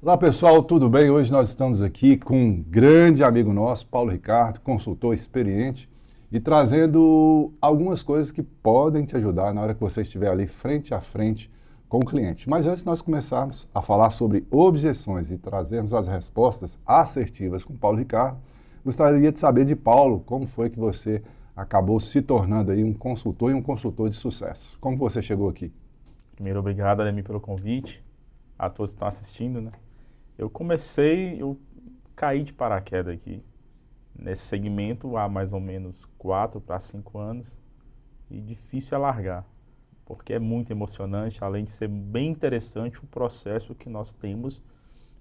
Olá pessoal, tudo bem? Hoje nós estamos aqui com um grande amigo nosso, Paulo Ricardo, consultor experiente, e trazendo algumas coisas que podem te ajudar na hora que você estiver ali frente a frente com o cliente. Mas antes de nós começarmos a falar sobre objeções e trazermos as respostas assertivas com Paulo Ricardo, gostaria de saber de Paulo como foi que você acabou se tornando aí um consultor e um consultor de sucesso. Como você chegou aqui? Primeiro, obrigado, Ademir, pelo convite, a todos que estão assistindo, né? Eu caí de paraquedas aqui, nesse segmento há mais ou menos 4 para 5 anos, e difícil é largar, porque é muito emocionante, além de ser bem interessante o processo que nós temos,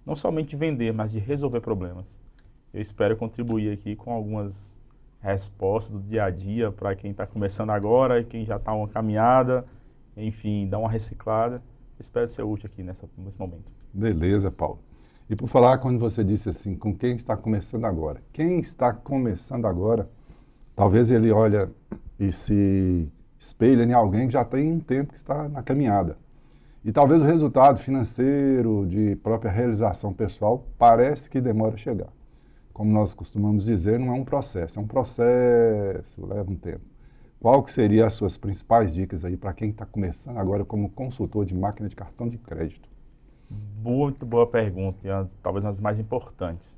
não somente de vender, mas de resolver problemas. Eu espero contribuir aqui com algumas respostas do dia a dia para quem está começando agora e quem já está uma caminhada, enfim, dar uma reciclada. Espero ser útil aqui nesse momento. Beleza, Paulo. E por falar, quando você disse assim, com quem está começando agora? Quem está começando agora, talvez ele olha e se espelha em alguém que já tem um tempo que está na caminhada. E talvez o resultado financeiro, de própria realização pessoal, parece que demora a chegar. Como nós costumamos dizer, não é um processo, leva um tempo. Qual que seria as suas principais dicas aí para quem está começando agora como consultor de máquina de cartão de crédito? Muito boa pergunta, e talvez uma das mais importantes.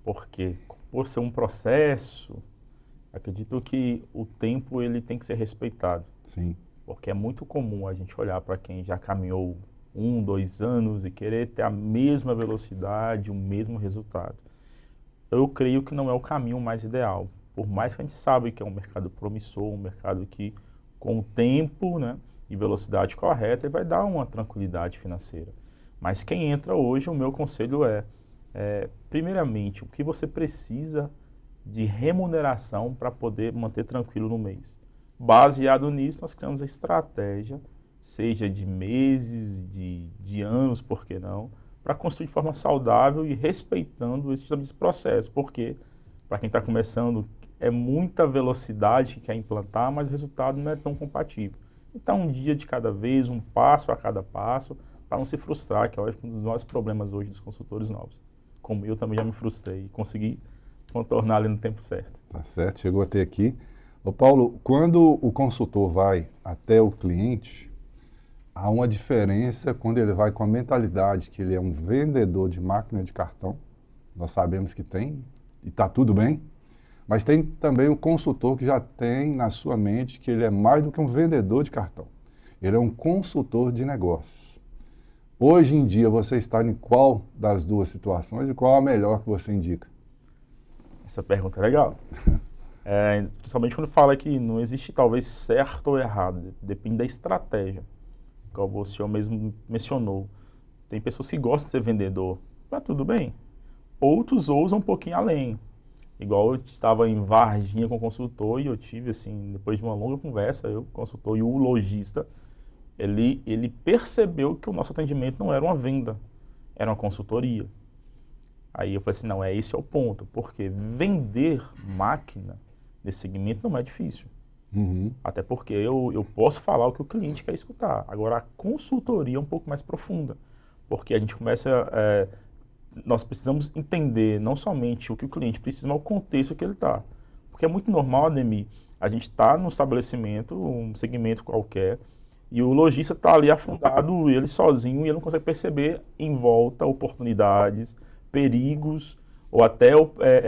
Porque, por ser um processo, acredito que o tempo ele tem que ser respeitado. Sim. Porque é muito comum a gente olhar para quem já caminhou 1, 2 anos e querer ter a mesma velocidade, o mesmo resultado. Eu creio que não é o caminho mais ideal. Por mais que a gente sabe que é um mercado promissor, um mercado que, com o tempo, né, e velocidade correta, ele vai dar uma tranquilidade financeira. Mas quem entra hoje, o meu conselho primeiramente, o que você precisa de remuneração para poder manter tranquilo no mês. Baseado nisso, nós criamos a estratégia, seja de meses, de anos, por que não, para construir de forma saudável e respeitando esse processo. Porque, para quem está começando, é muita velocidade que quer implantar, mas o resultado não é tão compatível. Então, um dia de cada vez, um passo a cada passo, para não se frustrar, que eu acho que um dos maiores problemas hoje dos consultores novos. Como eu também já me frustrei e consegui contornar ali no tempo certo. Tá certo, chegou até aqui. Ô Paulo, quando o consultor vai até o cliente, há uma diferença quando ele vai com a mentalidade que ele é um vendedor de máquina de cartão. Nós sabemos que tem, e está tudo bem. Mas tem também o consultor que já tem na sua mente que ele é mais do que um vendedor de cartão. Ele é um consultor de negócios. Hoje em dia, você está em qual das duas situações e qual a melhor que você indica? Essa pergunta é legal. Principalmente quando fala que não existe talvez certo ou errado, depende da estratégia, como você mesmo mencionou. Tem pessoas que gostam de ser vendedor, mas tudo bem. Outros ousam um pouquinho além. Igual eu estava em Varginha com o consultor e eu tive, assim, depois de uma longa conversa, eu, o consultor e o lojista, ele percebeu que o nosso atendimento não era uma venda, era uma consultoria. Aí eu falei assim, não, esse é o ponto, porque vender máquina nesse segmento não é difícil. Uhum. Até porque eu posso falar o que o cliente quer escutar. Agora, a consultoria é um pouco mais profunda, porque a gente nós precisamos entender não somente o que o cliente precisa, mas o contexto que ele está. Porque é muito normal, Ademir, a gente está num estabelecimento, um segmento qualquer, e o lojista está ali afundado, ele sozinho, e ele não consegue perceber em volta oportunidades, perigos, ou até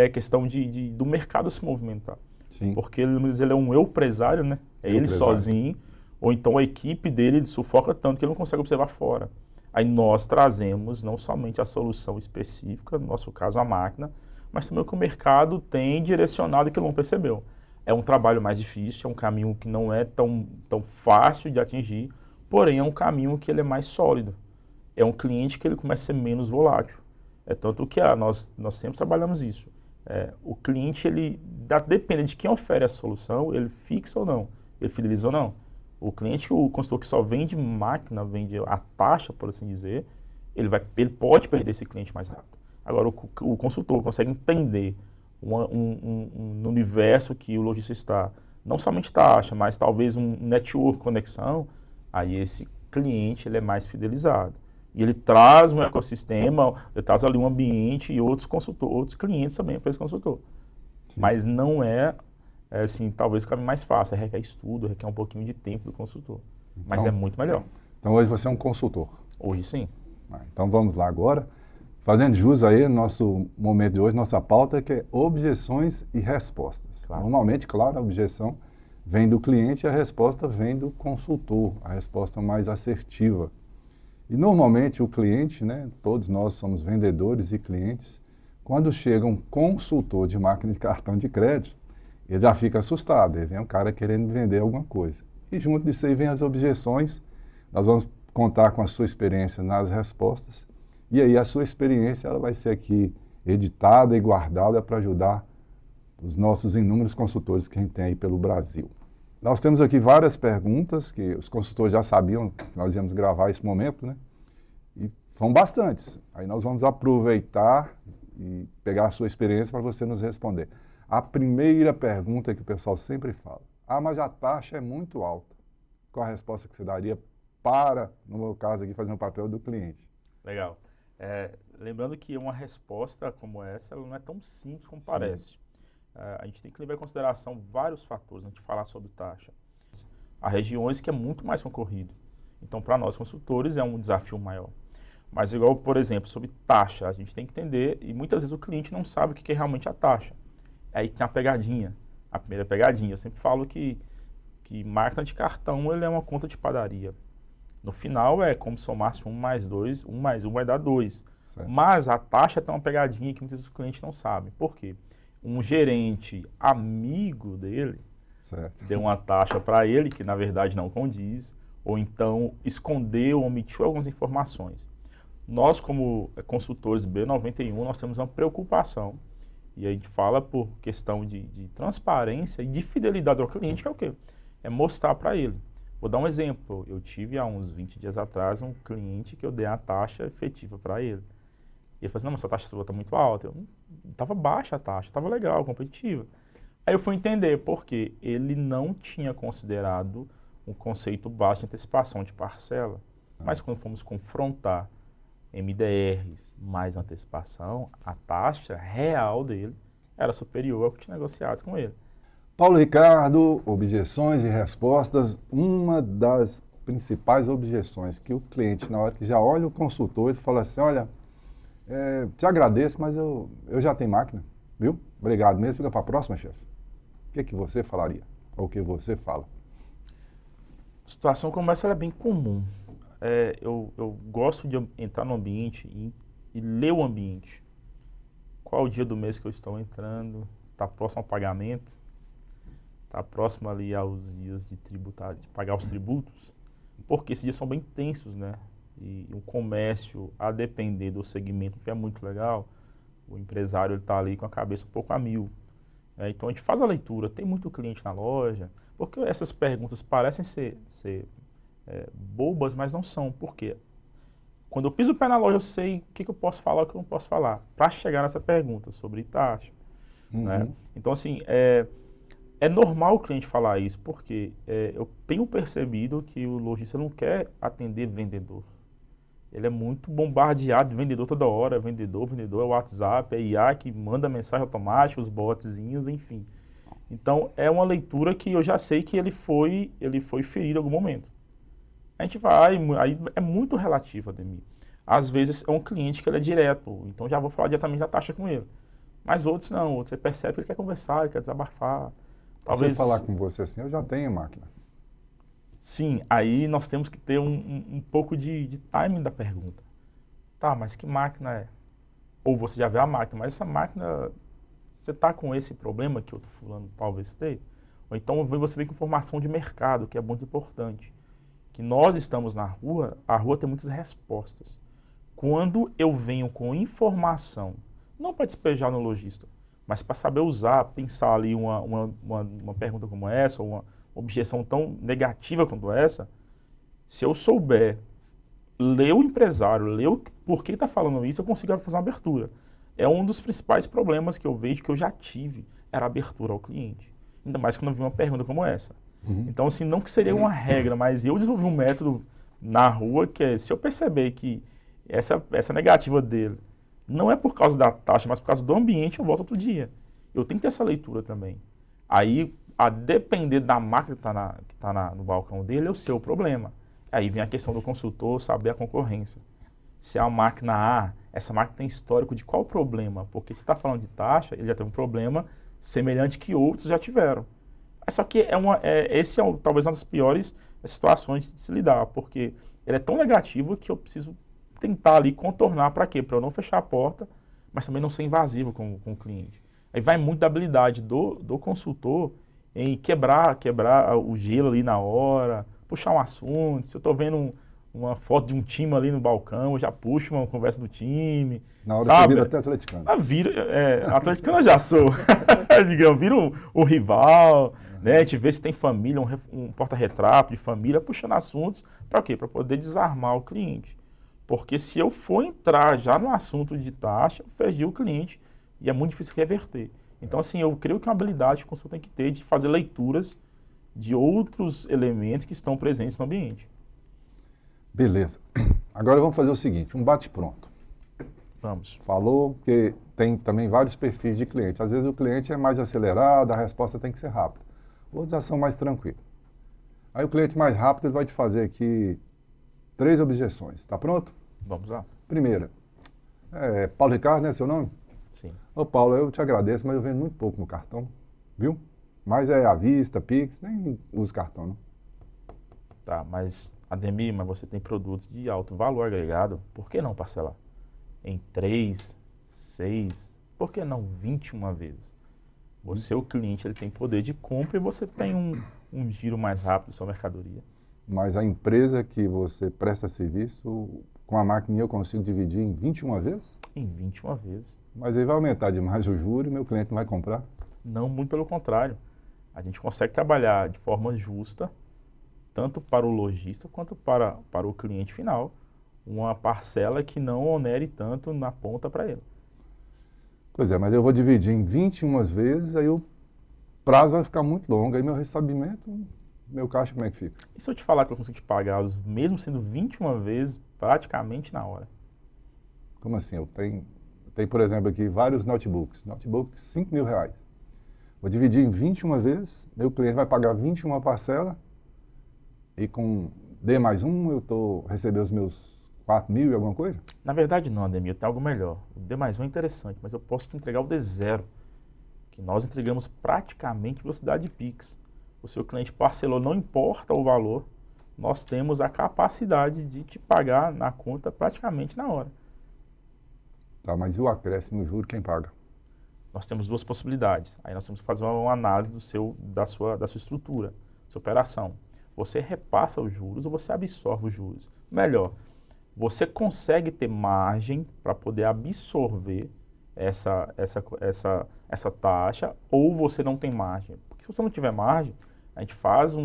questão do mercado se movimentar. Sim. Porque ele é um empresário, né? É ele sozinho, ou então a equipe dele sufoca tanto que ele não consegue observar fora. Aí nós trazemos não somente a solução específica, no nosso caso a máquina, mas também o que o mercado tem direcionado e que ele não percebeu. É um trabalho mais difícil, é um caminho que não é tão fácil de atingir, porém é um caminho que ele é mais sólido. É um cliente que ele começa a ser menos volátil. É tanto que nós sempre trabalhamos isso. O cliente, depende de quem oferece a solução, ele fixa ou não, ele fideliza ou não. O cliente, o consultor que só vende máquina, vende a taxa, por assim dizer, ele pode perder esse cliente mais rápido. Agora, o consultor consegue entender no universo que o lojista está, não somente taxa, mas talvez um network, conexão, aí esse cliente ele é mais fidelizado. E ele traz um ecossistema, ele traz ali um ambiente e outros consultores, outros clientes também para esse consultor. Sim. Mas não assim, talvez o caminho mais fácil, requer estudo, requer um pouquinho de tempo do consultor. Mas é muito melhor. Então hoje você é um consultor. Hoje sim. Então vamos lá agora. Fazendo jus aí, nosso momento de hoje, nossa pauta que é objeções e respostas. Claro. Normalmente, claro, a objeção vem do cliente e a resposta vem do consultor, a resposta mais assertiva. E normalmente o cliente, né, todos nós somos vendedores e clientes, quando chega um consultor de máquina de cartão de crédito, ele já fica assustado, ele é um cara querendo vender alguma coisa. E junto disso aí vem as objeções, nós vamos contar com a sua experiência nas respostas, e aí a sua experiência ela vai ser aqui editada e guardada para ajudar os nossos inúmeros consultores que a gente tem aí pelo Brasil. Nós temos aqui várias perguntas que os consultores já sabiam que nós íamos gravar esse momento, né? E são bastantes. Aí nós vamos aproveitar e pegar a sua experiência para você nos responder. A primeira pergunta que o pessoal sempre fala: ah, mas a taxa é muito alta. Qual a resposta que você daria para, no meu caso aqui, fazer o papel do cliente? Legal. Lembrando que uma resposta como essa ela não é tão simples como parece. A gente tem que levar em consideração vários fatores antes de falar sobre taxa. Há regiões que é muito mais concorrido. Então, para nós consultores, é um desafio maior. Mas, igual, por exemplo, sobre taxa, a gente tem que entender, e muitas vezes o cliente não sabe o que é realmente a taxa. Aí tem a pegadinha, a primeira pegadinha. Eu sempre falo que máquina de cartão ele é uma conta de padaria. No final, é como se somasse 1 mais 2, 1 mais 1 vai dar 2. Certo. Mas a taxa tem uma pegadinha que muitas vezes os clientes não sabem. Por quê? Um gerente amigo dele deu uma taxa para ele que na verdade não condiz, ou então escondeu, omitiu algumas informações. Nós, como consultores B91, nós temos uma preocupação, e a gente fala por questão de transparência e de fidelidade ao cliente, que é o quê? É mostrar para ele. Vou dar um exemplo. Eu tive há uns 20 dias atrás um cliente que eu dei a taxa efetiva para ele. E ele falou assim, não, mas sua taxa está muito alta. Estava baixa a taxa, estava legal, competitiva. Aí eu fui entender por quê. Ele não tinha considerado um conceito baixo de antecipação de parcela. Mas quando fomos confrontar MDRs mais antecipação, a taxa real dele era superior ao que tinha negociado com ele. Paulo Ricardo, objeções e respostas. Uma das principais objeções que o cliente, na hora que já olha o consultor, ele fala assim, olha, te agradeço, mas eu já tenho máquina, viu? Obrigado mesmo, fica para a próxima, chefe. O que você falaria? Ou o que você fala? Situação como essa ela é bem comum. Eu gosto de entrar no ambiente e ler o ambiente. Qual o dia do mês que eu estou entrando? Está próximo ao pagamento? Está próximo ali aos dias de tributar, de pagar os tributos? Porque esses dias são bem tensos, né? E o comércio, a depender do segmento, que é muito legal, o empresário está ali com a cabeça um pouco a mil. Então a gente faz a leitura, tem muito cliente na loja, porque essas perguntas parecem ser bobas, mas não são. Por quê? Quando eu piso o pé na loja, eu sei o que eu posso falar e o que eu não posso falar, para chegar nessa pergunta sobre taxa. Né? Então, assim, é normal o cliente falar isso, porque eu tenho percebido que o lojista não quer atender vendedor. Ele é muito bombardeado de vendedor toda hora, vendedor, é o WhatsApp, é IA que manda mensagem automática, os botzinhos, enfim. Então, é uma leitura que eu já sei que ele foi ferido em algum momento. A gente vai, aí é muito relativo, Ademir. Às vezes é um cliente que ele é direto, então já vou falar diretamente da taxa com ele. Mas outros não, outros você percebe que ele quer conversar, ele quer desabafar. Talvez falar com você assim, eu já tenho máquina. Sim, aí nós temos que ter um pouco de timing da pergunta. Tá, mas que máquina é? Ou você já vê a máquina, mas essa máquina, você está com esse problema que outro fulano talvez tenha? Ou então você vem com informação de mercado, que é muito importante. Que nós estamos na rua, a rua tem muitas respostas. Quando eu venho com informação, não para despejar no lojista, mas para saber usar, pensar ali uma pergunta como essa, ou uma objeção tão negativa quanto essa, se eu souber ler o empresário, ler por que está falando isso, eu consigo fazer uma abertura. É um dos principais problemas que eu vejo, que eu já tive, era a abertura ao cliente. Ainda mais quando eu vi uma pergunta como essa. Então, assim, não que seria uma regra, mas eu desenvolvi um método na rua que é, se eu perceber que essa negativa dele não é por causa da taxa, mas por causa do ambiente, eu volto outro dia. Eu tenho que ter essa leitura também. Aí, a depender da máquina que está no balcão dele, é o seu problema. Aí vem a questão do consultor saber a concorrência. Se é a máquina A, essa máquina tem histórico de qual problema? Porque se está falando de taxa, ele já tem um problema semelhante que outros já tiveram. Só que esse é talvez uma das piores situações de se lidar, porque ele é tão negativo que eu preciso tentar ali contornar para quê? Para eu não fechar a porta, mas também não ser invasivo com o cliente. Aí vai muito da habilidade do consultor em quebrar o gelo ali na hora, puxar um assunto. Se eu estou vendo uma foto de um time ali no balcão, eu já puxo uma conversa do time. Na hora sabe? você vira até atleticano. Atleticano eu já sou. Digamos, vira o rival, né? A gente vê se tem família, um porta-retrato de família, puxando assuntos. Para quê? Para poder desarmar o cliente. Porque se eu for entrar já no assunto de taxa, eu perdi o cliente e é muito difícil reverter. Então, assim, eu creio que é uma habilidade que o consultor tem que ter de fazer leituras de outros elementos que estão presentes no ambiente. Beleza. Agora vamos fazer o seguinte, um bate-pronto. Vamos. Falou que tem também vários perfis de clientes. Às vezes o cliente é mais acelerado, a resposta tem que ser rápida. Outros já são mais tranquilos. Aí o cliente mais rápido ele vai te fazer aqui 3 objeções. Está pronto? Vamos lá. Primeira, Paulo Ricardo, né, seu nome? Sim. Ô Paulo, eu te agradeço, mas eu vendo muito pouco no cartão, viu? Mas é à vista, Pix, nem uso cartão, não. Tá, mas Ademir, você tem produtos de alto valor agregado, por que não parcelar? Em 3, 6, por que não 21 vezes? Você, o cliente, ele tem poder de compra e você tem um giro mais rápido da sua mercadoria. Mas a empresa que você presta serviço, com a máquina eu consigo dividir em 21 vezes? Em 21 vezes. Mas aí vai aumentar demais o juro e meu cliente não vai comprar? Não, muito pelo contrário. A gente consegue trabalhar de forma justa, tanto para o lojista quanto para o cliente final, uma parcela que não onere tanto na ponta para ele. Pois é, mas eu vou dividir em 21 vezes, aí o prazo vai ficar muito longo, aí meu recebimento, meu caixa como é que fica? E se eu te falar que eu consigo te pagar, mesmo sendo 21 vezes, praticamente na hora? Como assim? Eu tenho, por exemplo, aqui vários notebooks 5 mil reais. Vou dividir em 21 vezes, meu cliente vai pagar 21 parcela, e com D mais um eu receber os meus 4 mil e alguma coisa? Na verdade não, Ademir, tem algo melhor. O D mais um é interessante, mas eu posso te entregar o D0, que nós entregamos praticamente velocidade de Pix. O seu cliente parcelou, não importa o valor, nós temos a capacidade de te pagar na conta praticamente na hora. Tá, mas e o acréscimo, o juro, quem paga? Nós temos 2 possibilidades. Aí nós temos que fazer uma análise da sua estrutura, da sua operação. Você repassa os juros ou você absorve os juros? Melhor, você consegue ter margem para poder absorver essa taxa ou você não tem margem? Porque se você não tiver margem, a gente faz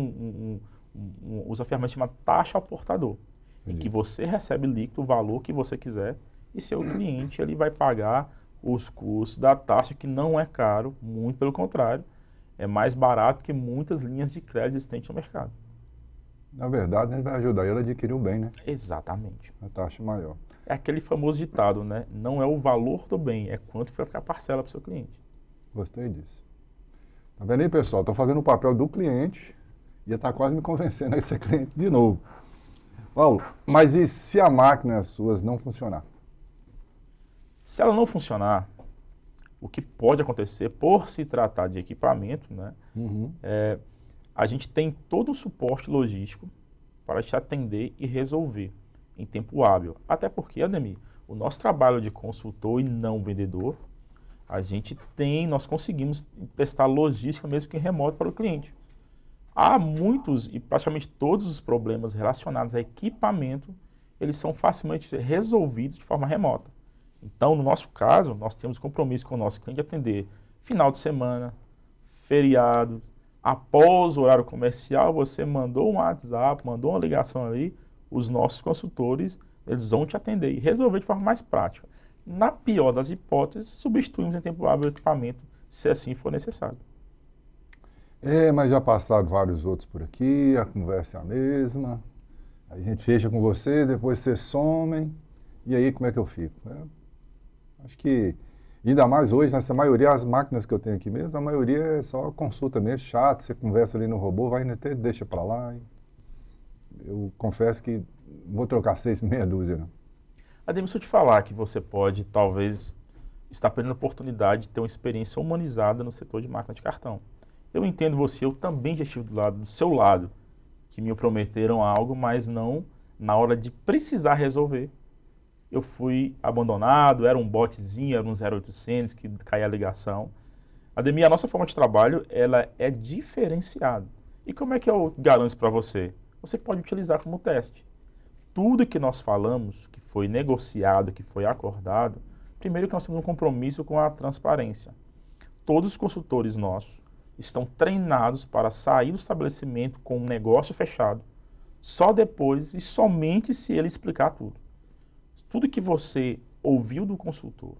usa a ferramenta chamada taxa ao portador, em que você recebe líquido o valor que você quiser e seu cliente ele vai pagar os custos da taxa, que não é caro, muito pelo contrário, é mais barato que muitas linhas de crédito existentes no mercado. Na verdade, ele vai ajudar ele a adquirir o bem, né? Exatamente. A taxa maior. É aquele famoso ditado, né? Não é o valor do bem, é quanto vai ficar a parcela para o seu cliente. Gostei disso. Tá vendo aí, pessoal? Estou fazendo o papel do cliente e está quase me convencendo a ser cliente de novo. Paulo, mas e se a máquina suas não funcionar? Se ela não funcionar, o que pode acontecer por se tratar de equipamento, né? A gente tem todo o suporte logístico para te atender e resolver em tempo hábil. Até porque, Ademir, o nosso trabalho de consultor e não vendedor, nós conseguimos prestar logística mesmo que remoto para o cliente. Há muitos e praticamente todos os problemas relacionados a equipamento, eles são facilmente resolvidos de forma remota. Então, no nosso caso, nós temos compromisso com o nosso cliente de atender final de semana, feriado. Após o horário comercial, você mandou um WhatsApp, mandou uma ligação ali, os nossos consultores, eles vão te atender e resolver de forma mais prática. Na pior das hipóteses, substituímos em tempo hábil o equipamento, se assim for necessário. Mas já passaram vários outros por aqui, a conversa é a mesma, a gente fecha com vocês, depois vocês somem, E aí, como é que eu fico? Acho que, ainda mais hoje, nessa maioria, as máquinas que eu tenho aqui mesmo, a maioria é só consulta mesmo, chato, você conversa ali no robô, vai até deixa para lá. Eu confesso que vou trocar 6 por meia dúzia, não. Ademir, se eu te falar que você pode, talvez, estar perdendo a oportunidade de ter uma experiência humanizada no setor de máquina de cartão. Eu entendo você, eu também já estive do seu lado, que me prometeram algo, mas não na hora de precisar resolver. Eu fui abandonado, era um botzinho, era um 0800 que caía a ligação. Ademir, a nossa forma de trabalho, ela é diferenciada. E como é que eu garanto isso para você? Você pode utilizar como teste. Tudo que nós falamos, que foi negociado, que foi acordado, primeiro que nós temos um compromisso com a transparência. Todos os consultores nossos estão treinados para sair do estabelecimento com um negócio fechado, só depois e somente se ele explicar tudo. Tudo que você ouviu do consultor,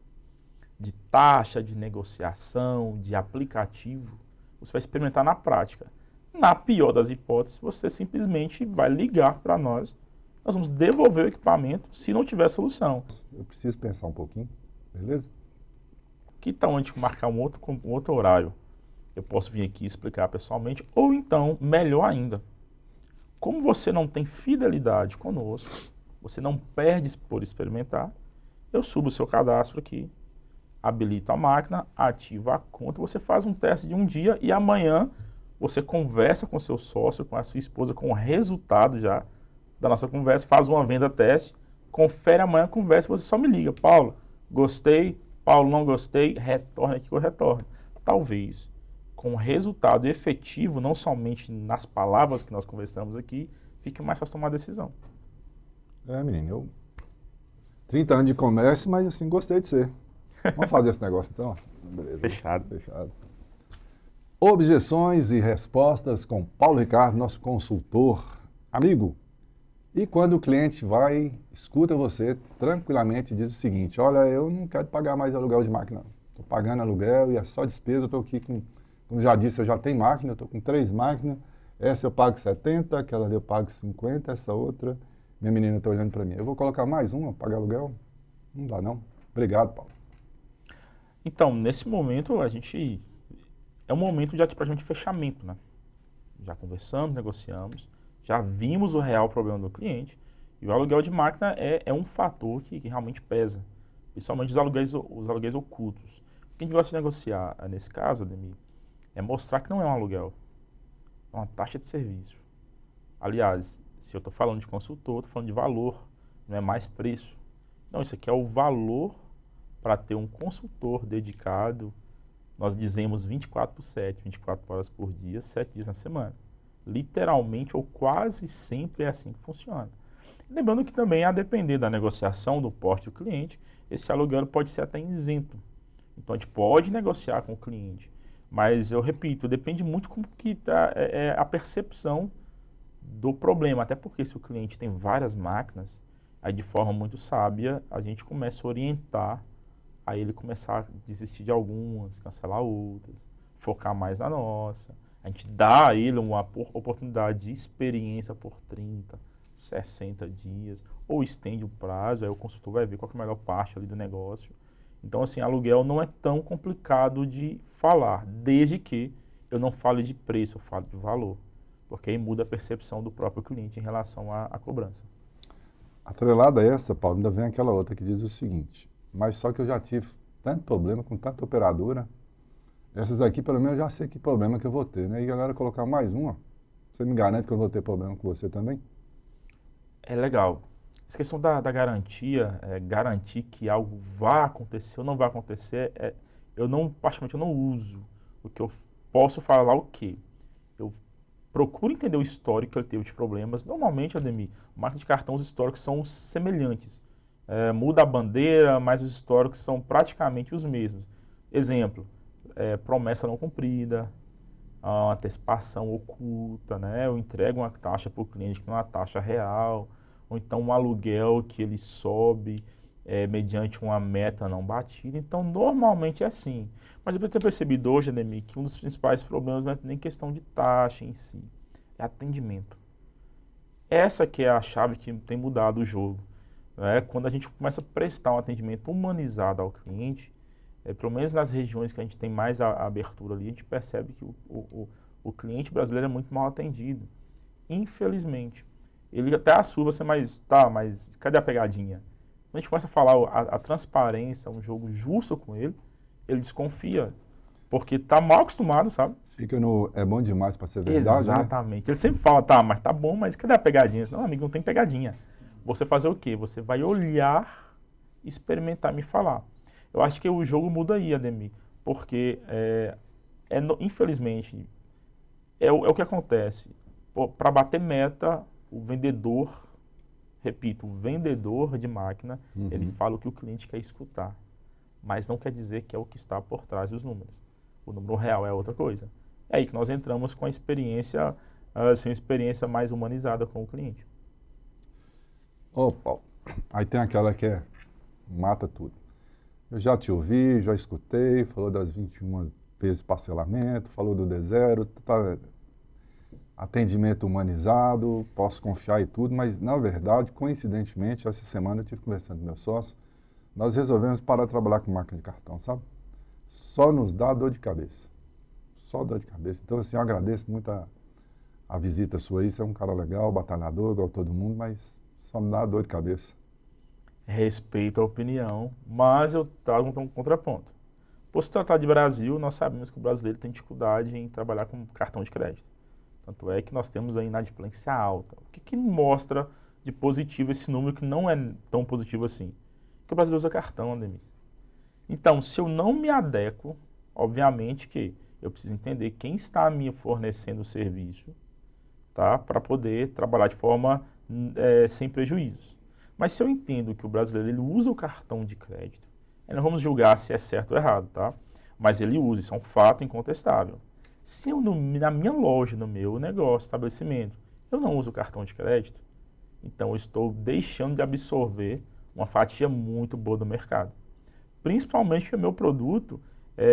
de taxa, de negociação, de aplicativo, você vai experimentar na prática. Na pior das hipóteses, você simplesmente vai ligar para nós vamos devolver o equipamento se não tiver solução. Eu preciso pensar um pouquinho, beleza? Que tal a gente marcar um outro horário? Eu posso vir aqui explicar pessoalmente, ou então, melhor ainda, como você não tem fidelidade conosco, você não perde por experimentar, eu subo o seu cadastro aqui, habilito a máquina, ativo a conta, você faz um teste de um dia e amanhã você conversa com seu sócio, com a sua esposa, com o resultado já da nossa conversa, faz uma venda teste, confere amanhã, conversa, você só me liga, Paulo, gostei, Paulo, não gostei, retorna aqui que eu retorno. Talvez, com resultado efetivo, não somente nas palavras que nós conversamos aqui, fique mais fácil tomar a decisão. Menino, eu 30 anos de comércio, mas assim, gostei de ser. Vamos fazer esse negócio então? Beleza. Fechado. Objeções e respostas com Paulo Ricardo, nosso consultor. Amigo, e quando o cliente vai, escuta você tranquilamente e diz o seguinte, olha, eu não quero pagar mais aluguel de máquina. Estou pagando aluguel e é só despesa, eu estou aqui com, como já disse, eu já tenho máquina, eu estou com 3 máquinas, essa eu pago 70, aquela ali eu pago 50, essa outra, minha menina está olhando para mim. Eu vou colocar mais uma, pagar aluguel? Não dá não. Obrigado, Paulo. Então, nesse momento, é um momento já para a gente fechamento, né? Já conversamos, negociamos, já vimos o real problema do cliente e o aluguel de máquina é um fator que realmente pesa, principalmente os aluguéis ocultos. O que a gente gosta de negociar nesse caso, Ademir, é mostrar que não é um aluguel, é uma taxa de serviço. Aliás, se eu estou falando de consultor, estou falando de valor, não é mais preço. Não, isso aqui é o valor para ter um consultor dedicado. Nós dizemos 24/7, 24 horas por dia, 7 dias na semana. Literalmente ou quase sempre é assim que funciona. Lembrando que também, a depender da negociação, do porte do cliente, esse aluguel pode ser até isento. Então a gente pode negociar com o cliente, mas eu repito, depende muito como que está a percepção do problema, até porque se o cliente tem várias máquinas, aí de forma muito sábia a gente começa a orientar a ele começar a desistir de algumas, cancelar outras, focar mais na nossa. A gente dá a ele uma oportunidade de experiência por 30, 60 dias, ou estende o prazo, aí o consultor vai ver qual que é a melhor parte ali do negócio. Então, assim, aluguel não é tão complicado de falar, desde que eu não fale de preço, eu falo de valor, porque aí muda a percepção do próprio cliente em relação à cobrança. Atrelada a essa, Paulo, ainda vem aquela outra que diz o seguinte, mas só que eu já tive tanto problema com tanta operadora, essas aqui, pelo menos, eu já sei que problema que eu vou ter, né? E agora colocar mais uma, você me garante que eu vou ter problema com você também? É legal. Essa questão da garantia, garantir que algo vá acontecer ou não vai acontecer, particularmente, eu não uso. O que eu posso falar o quê? Eu procuro entender o histórico que ele teve de problemas. Normalmente, Ademir, máquina de cartão, os históricos são semelhantes. Muda a bandeira, mas os históricos são praticamente os mesmos. Exemplo, promessa não cumprida, uma antecipação oculta, né? Eu entrego uma taxa para o cliente que não é uma taxa real, ou então um aluguel que ele sobe mediante uma meta não batida. Então, normalmente é assim. Mas eu tenho percebido hoje, Ademir, que um dos principais problemas não é nem questão de taxa em si, é atendimento. Essa que é a chave que tem mudado o jogo. né? Quando a gente começa a prestar um atendimento humanizado ao cliente, pelo menos nas regiões que a gente tem mais a abertura ali, a gente percebe que o cliente brasileiro é muito mal atendido. Infelizmente. Ele até assusta você, mas cadê a pegadinha? Quando a gente começa a falar a transparência, um jogo justo com ele desconfia. Porque tá mal acostumado, sabe? Fica no é bom demais para ser verdade, exatamente. Né? Ele sempre fala, mas tá bom, mas cadê a pegadinha? Não, amigo, não tem pegadinha. Você fazer o quê? Você vai olhar, experimentar, me falar. Eu acho que o jogo muda aí, Ademir, porque infelizmente é o que acontece. Para bater meta, o vendedor, repito, o vendedor de máquina, ele fala o que o cliente quer escutar, mas não quer dizer que é o que está por trás dos números. O número real é outra coisa. É aí que nós entramos com a experiência, assim, uma experiência mais humanizada com o cliente. Paulo, aí tem aquela que mata tudo. Eu já te ouvi, já escutei, falou das 21 vezes parcelamento, falou do D0, atendimento humanizado, posso confiar em tudo, mas na verdade, coincidentemente, essa semana eu estive conversando com meu sócio, nós resolvemos parar de trabalhar com máquina de cartão, sabe? Só nos dá dor de cabeça. Só dor de cabeça. Então, assim, eu agradeço muito a visita sua aí, você é um cara legal, batalhador, igual todo mundo, mas só me dá dor de cabeça. Respeito a opinião, mas eu trago um contraponto. Por se tratar de Brasil, nós sabemos que o brasileiro tem dificuldade em trabalhar com cartão de crédito. Tanto é que nós temos a inadimplência alta. O que mostra de positivo esse número que não é tão positivo assim? Que o brasileiro usa cartão, Ademir. Então, se eu não me adequo, obviamente que eu preciso entender quem está me fornecendo o serviço, tá? Para poder trabalhar de forma sem prejuízos. Mas se eu entendo que o brasileiro ele usa o cartão de crédito, não vamos julgar se é certo ou errado, tá? Mas ele usa, isso é um fato incontestável. Se eu, na minha loja, no meu negócio, estabelecimento, eu não uso o cartão de crédito, então eu estou deixando de absorver uma fatia muito boa do mercado. Principalmente que o meu produto,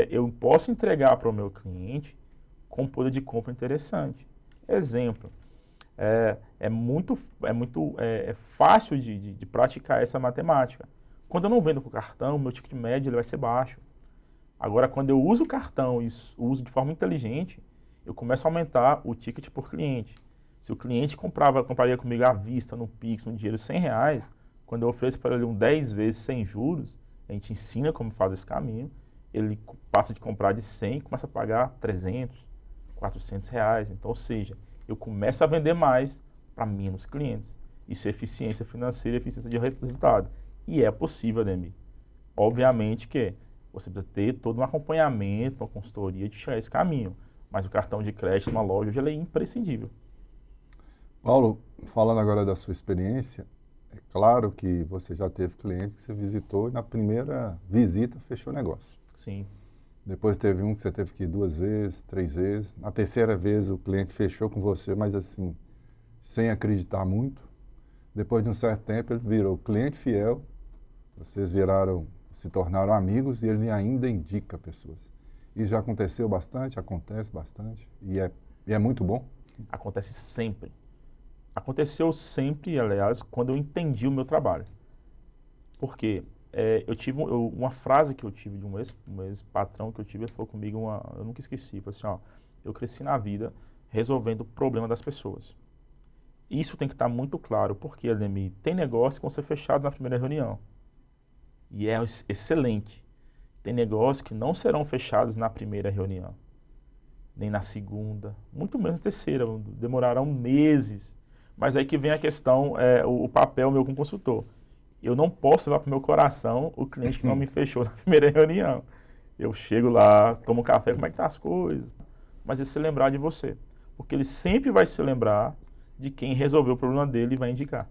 eu posso entregar para o meu cliente com poder de compra interessante. Exemplo, é muito fácil de praticar essa matemática. Quando eu não vendo com o cartão, o meu ticket médio ele vai ser baixo. Agora, quando eu uso o cartão e uso de forma inteligente, eu começo a aumentar o ticket por cliente. Se o cliente compraria comigo à vista, no Pix, no dinheiro, R$100, quando eu ofereço para ele 10 vezes sem juros, a gente ensina como faz esse caminho, ele passa de comprar de 100 e começa a pagar 300, R$400. Então, ou seja, eu começo a vender mais para menos clientes. Isso é eficiência financeira, eficiência de resultado. E é possível, Ademir. Obviamente que você precisa ter todo um acompanhamento, uma consultoria de chegar a esse caminho. Mas o cartão de crédito numa loja hoje ele é imprescindível. Paulo, falando agora da sua experiência, é claro que você já teve cliente que você visitou e na primeira visita fechou negócio. Sim. Depois teve um que você teve que ir 2 vezes, 3 vezes. Na terceira vez o cliente fechou com você, mas assim, sem acreditar muito. Depois de um certo tempo ele virou cliente fiel, vocês se tornaram amigos e ele ainda indica pessoas. Isso já aconteceu bastante, acontece bastante e é muito bom? Acontece sempre. Aconteceu sempre, aliás, quando eu entendi o meu trabalho. Porque eu tive uma frase que eu tive de um ex-patrão que eu tive, ele falou comigo, eu nunca esqueci, falou assim, eu cresci na vida resolvendo o problema das pessoas. Isso tem que estar muito claro, porque, Ademir, tem negócios que vão ser fechados na primeira reunião. E é excelente. Tem negócios que não serão fechados na primeira reunião, nem na segunda, muito menos na terceira, demorarão meses. Mas aí que vem a questão, o papel meu como consultor. Eu não posso levar para o meu coração o cliente que não me fechou na primeira reunião. Eu chego lá, tomo um café, como é que tá as coisas? Mas ele se lembrar de você. Porque ele sempre vai se lembrar de quem resolveu o problema dele e vai indicar.